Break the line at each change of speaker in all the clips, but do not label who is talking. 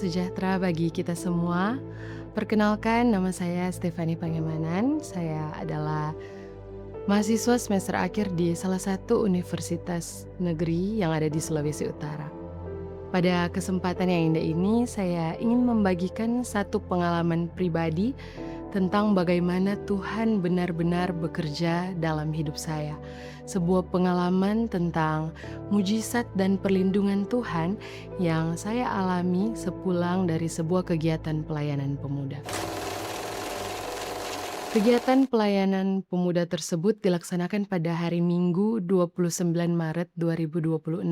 sejahtera bagi kita semua. Perkenalkan, nama saya Stefani Pangemanan. Saya adalah mahasiswa semester akhir di salah satu universitas negeri yang ada di Sulawesi Utara. Pada kesempatan yang indah ini, saya ingin membagikan satu pengalaman pribadi tentang bagaimana Tuhan benar-benar bekerja dalam hidup saya. Sebuah pengalaman tentang mujizat dan perlindungan Tuhan yang saya alami sepulang dari sebuah kegiatan pelayanan pemuda. Kegiatan pelayanan pemuda tersebut dilaksanakan pada hari Minggu 29 Maret 2026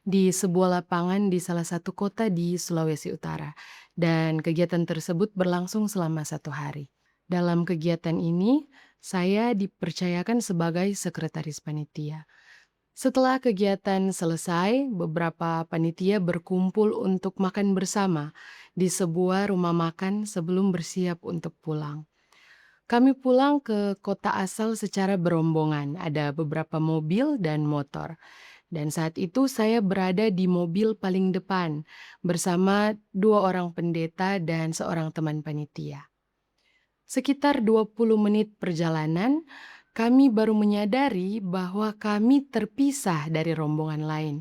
di sebuah lapangan di salah satu kota di Sulawesi Utara. Dan kegiatan tersebut berlangsung selama 1 hari. Dalam kegiatan ini, saya dipercayakan sebagai sekretaris panitia. Setelah kegiatan selesai, beberapa panitia berkumpul untuk makan bersama di sebuah rumah makan sebelum bersiap untuk pulang. Kami pulang ke kota asal secara berombongan, ada beberapa mobil dan motor. Dan saat itu saya berada di mobil paling depan bersama 2 orang pendeta dan seorang teman panitia. Sekitar 20 menit perjalanan, kami baru menyadari bahwa kami terpisah dari rombongan lain.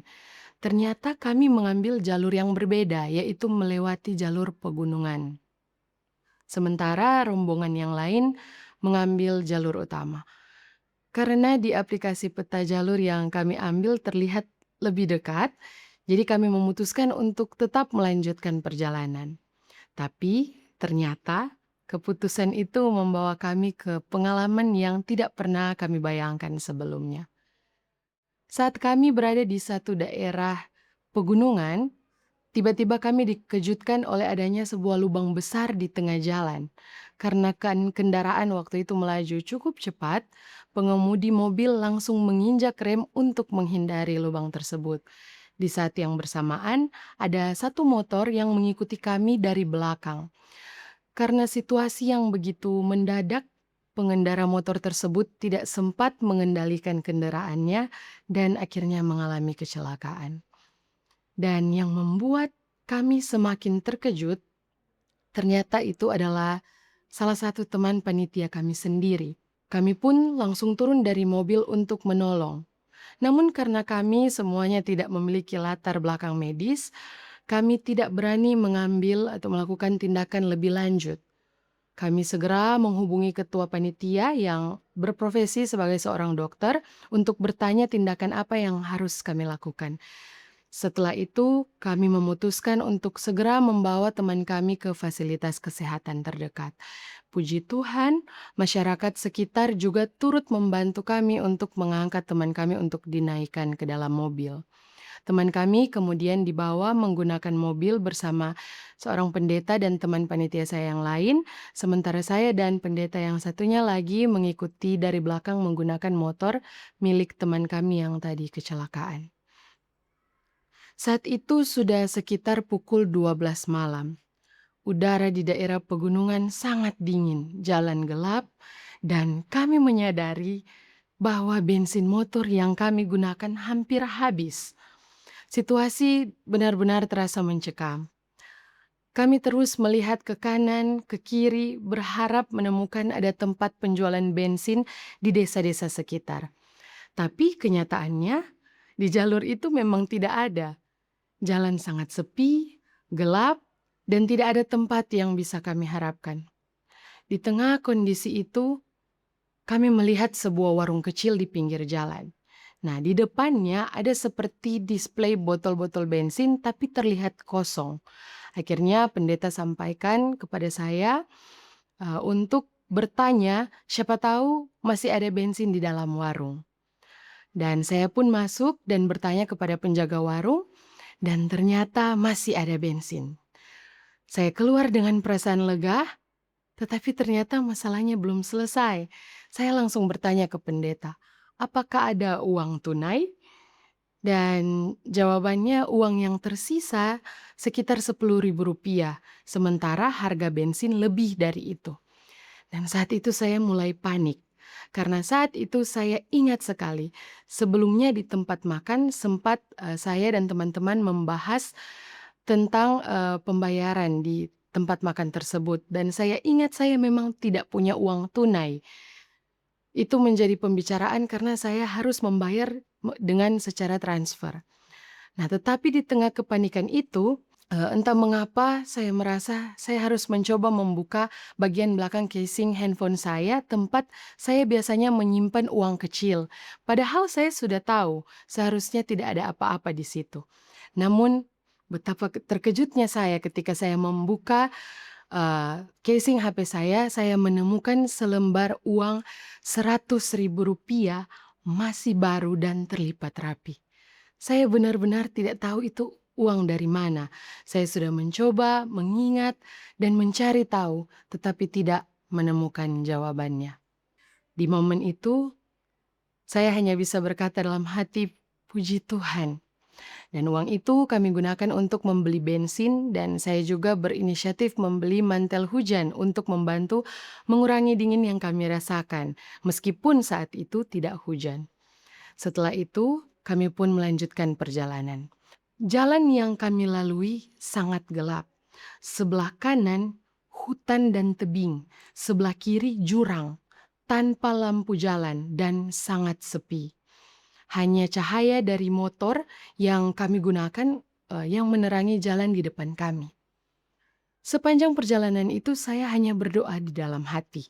Ternyata kami mengambil jalur yang berbeda, yaitu melewati jalur pegunungan. Sementara rombongan yang lain mengambil jalur utama. Karena di aplikasi peta jalur yang kami ambil terlihat lebih dekat, jadi kami memutuskan untuk tetap melanjutkan perjalanan. Tapi ternyata keputusan itu membawa kami ke pengalaman yang tidak pernah kami bayangkan sebelumnya. Saat kami berada di satu daerah pegunungan, tiba-tiba kami dikejutkan oleh adanya sebuah lubang besar di tengah jalan. Karena kendaraan waktu itu melaju cukup cepat, pengemudi mobil langsung menginjak rem untuk menghindari lubang tersebut. Di saat yang bersamaan, ada satu motor yang mengikuti kami dari belakang. Karena situasi yang begitu mendadak, pengendara motor tersebut tidak sempat mengendalikan kendaraannya dan akhirnya mengalami kecelakaan. Dan yang membuat kami semakin terkejut, ternyata itu adalah salah satu teman panitia kami sendiri. Kami pun langsung turun dari mobil untuk menolong. Namun karena kami semuanya tidak memiliki latar belakang medis, kami tidak berani mengambil atau melakukan tindakan lebih lanjut. Kami segera menghubungi ketua panitia yang berprofesi sebagai seorang dokter untuk bertanya tindakan apa yang harus kami lakukan. Setelah itu, kami memutuskan untuk segera membawa teman kami ke fasilitas kesehatan terdekat. Puji Tuhan, masyarakat sekitar juga turut membantu kami untuk mengangkat teman kami untuk dinaikkan ke dalam mobil. Teman kami kemudian dibawa menggunakan mobil bersama seorang pendeta dan teman panitia saya yang lain, sementara saya dan pendeta yang satunya lagi mengikuti dari belakang menggunakan motor milik teman kami yang tadi kecelakaan. Saat itu sudah sekitar pukul 12 malam. Udara di daerah pegunungan sangat dingin, jalan gelap, dan kami menyadari bahwa bensin motor yang kami gunakan hampir habis. Situasi benar-benar terasa mencekam. Kami terus melihat ke kanan, ke kiri, berharap menemukan ada tempat penjualan bensin di desa-desa sekitar. Tapi kenyataannya, di jalur itu memang tidak ada. Jalan sangat sepi, gelap, dan tidak ada tempat yang bisa kami harapkan. Di tengah kondisi itu, kami melihat sebuah warung kecil di pinggir jalan. Nah, di depannya ada seperti display botol-botol bensin tapi terlihat kosong. Akhirnya pendeta sampaikan kepada saya untuk bertanya siapa tahu masih ada bensin di dalam warung. Dan saya pun masuk dan bertanya kepada penjaga warung dan ternyata masih ada bensin. Saya keluar dengan perasaan lega, tetapi ternyata masalahnya belum selesai. Saya langsung bertanya ke pendeta, apakah ada uang tunai? Dan jawabannya uang yang tersisa sekitar Rp10.000, sementara harga bensin lebih dari itu. Dan saat itu saya mulai panik, karena saat itu saya ingat sekali, sebelumnya di tempat makan sempat saya dan teman-teman membahas tentang, pembayaran di tempat makan tersebut dan saya ingat saya memang tidak punya uang tunai. Itu menjadi pembicaraan karena saya harus membayar dengan secara transfer. Nah, tetapi di tengah kepanikan itu, entah mengapa saya merasa saya harus mencoba membuka bagian belakang casing handphone saya, tempat saya biasanya menyimpan uang kecil. Padahal saya sudah tahu seharusnya tidak ada apa-apa di situ. Namun betapa terkejutnya saya ketika saya membuka, casing HP saya menemukan selembar uang Rp100.000 masih baru dan terlipat rapi. Saya benar-benar tidak tahu itu uang dari mana. Saya sudah mencoba mengingat dan mencari tahu, tetapi tidak menemukan jawabannya. Di momen itu, saya hanya bisa berkata dalam hati, "Puji Tuhan." Dan uang itu kami gunakan untuk membeli bensin dan saya juga berinisiatif membeli mantel hujan untuk membantu mengurangi dingin yang kami rasakan, meskipun saat itu tidak hujan. Setelah itu, kami pun melanjutkan perjalanan. Jalan yang kami lalui sangat gelap. Sebelah kanan, hutan dan tebing. Sebelah kiri, jurang. Tanpa lampu jalan dan sangat sepi. Hanya cahaya dari motor yang kami gunakan yang menerangi jalan di depan kami. Sepanjang perjalanan itu saya hanya berdoa di dalam hati.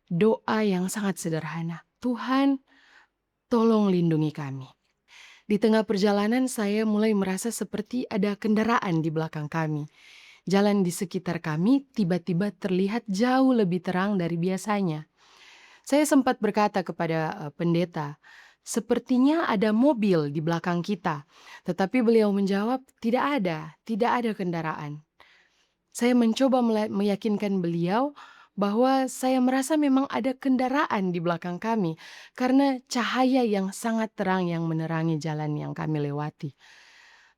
Doa yang sangat sederhana. Tuhan, tolong lindungi kami. Di tengah perjalanan saya mulai merasa seperti ada kendaraan di belakang kami. Jalan di sekitar kami tiba-tiba terlihat jauh lebih terang dari biasanya. Saya sempat berkata kepada pendeta, "Sepertinya ada mobil di belakang kita." Tetapi beliau menjawab, tidak ada kendaraan." Saya mencoba meyakinkan beliau bahwa saya merasa memang ada kendaraan di belakang kami karena cahaya yang sangat terang yang menerangi jalan yang kami lewati.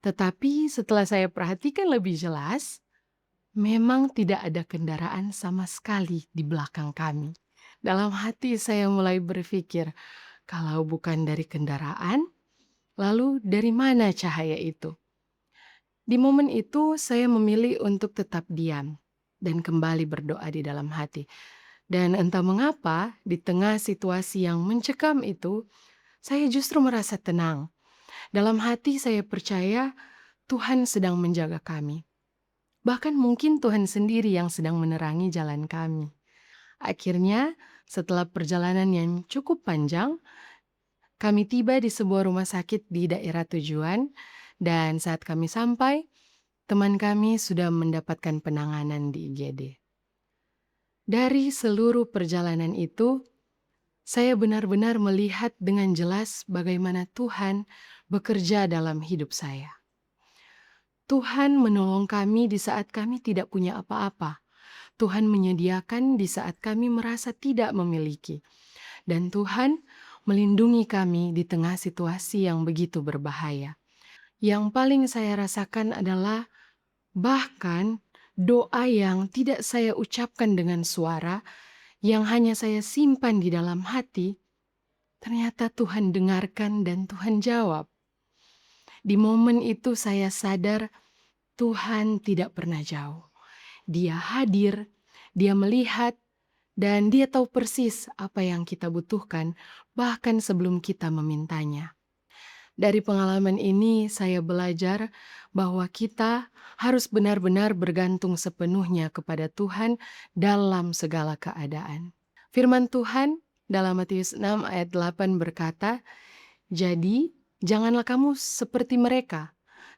Tetapi setelah saya perhatikan lebih jelas, memang tidak ada kendaraan sama sekali di belakang kami. Dalam hati saya mulai berpikir, kalau bukan dari kendaraan, lalu dari mana cahaya itu? Di momen itu saya memilih untuk tetap diam dan kembali berdoa di dalam hati. Dan entah mengapa, di tengah situasi yang mencekam itu, saya justru merasa tenang. Dalam hati saya percaya Tuhan sedang menjaga kami. Bahkan mungkin Tuhan sendiri yang sedang menerangi jalan kami. Akhirnya, setelah perjalanan yang cukup panjang, kami tiba di sebuah rumah sakit di daerah tujuan, dan saat kami sampai, teman kami sudah mendapatkan penanganan di IGD. Dari seluruh perjalanan itu, saya benar-benar melihat dengan jelas bagaimana Tuhan bekerja dalam hidup saya. Tuhan menolong kami di saat kami tidak punya apa-apa. Tuhan menyediakan di saat kami merasa tidak memiliki. Dan Tuhan melindungi kami di tengah situasi yang begitu berbahaya. Yang paling saya rasakan adalah bahkan doa yang tidak saya ucapkan dengan suara, yang hanya saya simpan di dalam hati, ternyata Tuhan dengarkan dan Tuhan jawab. Di momen itu saya sadar Tuhan tidak pernah jauh. Dia hadir, Dia melihat, dan Dia tahu persis apa yang kita butuhkan, bahkan sebelum kita memintanya. Dari pengalaman ini, saya belajar bahwa kita harus benar-benar bergantung sepenuhnya kepada Tuhan dalam segala keadaan. Firman Tuhan dalam Matius 6 ayat 8 berkata, "Jadi, janganlah kamu seperti mereka,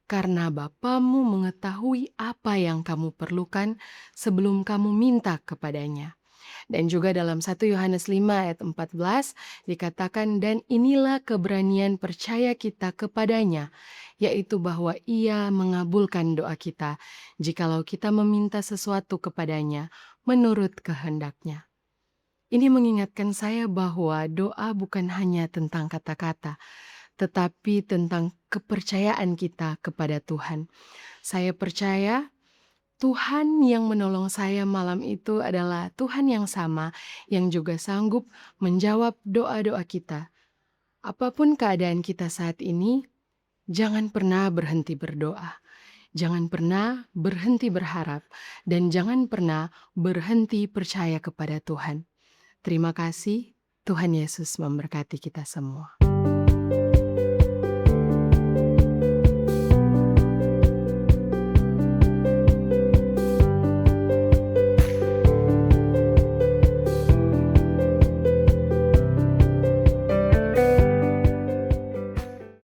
karena Bapamu mengetahui apa yang kamu perlukan sebelum kamu minta kepadanya." Dan juga dalam 1 Yohanes 5 ayat 14 dikatakan, "Dan inilah keberanian percaya kita kepadanya, yaitu bahwa Ia mengabulkan doa kita, jikalau kita meminta sesuatu kepadanya menurut kehendak-Nya." Ini mengingatkan saya bahwa doa bukan hanya tentang kata-kata, tetapi tentang kepercayaan kita kepada Tuhan. Saya percaya Tuhan yang menolong saya malam itu adalah Tuhan yang sama, yang juga sanggup menjawab doa-doa kita. Apapun keadaan kita saat ini, jangan pernah berhenti berdoa. Jangan pernah berhenti berharap, dan jangan pernah berhenti percaya kepada Tuhan. Terima kasih, Tuhan Yesus memberkati kita semua.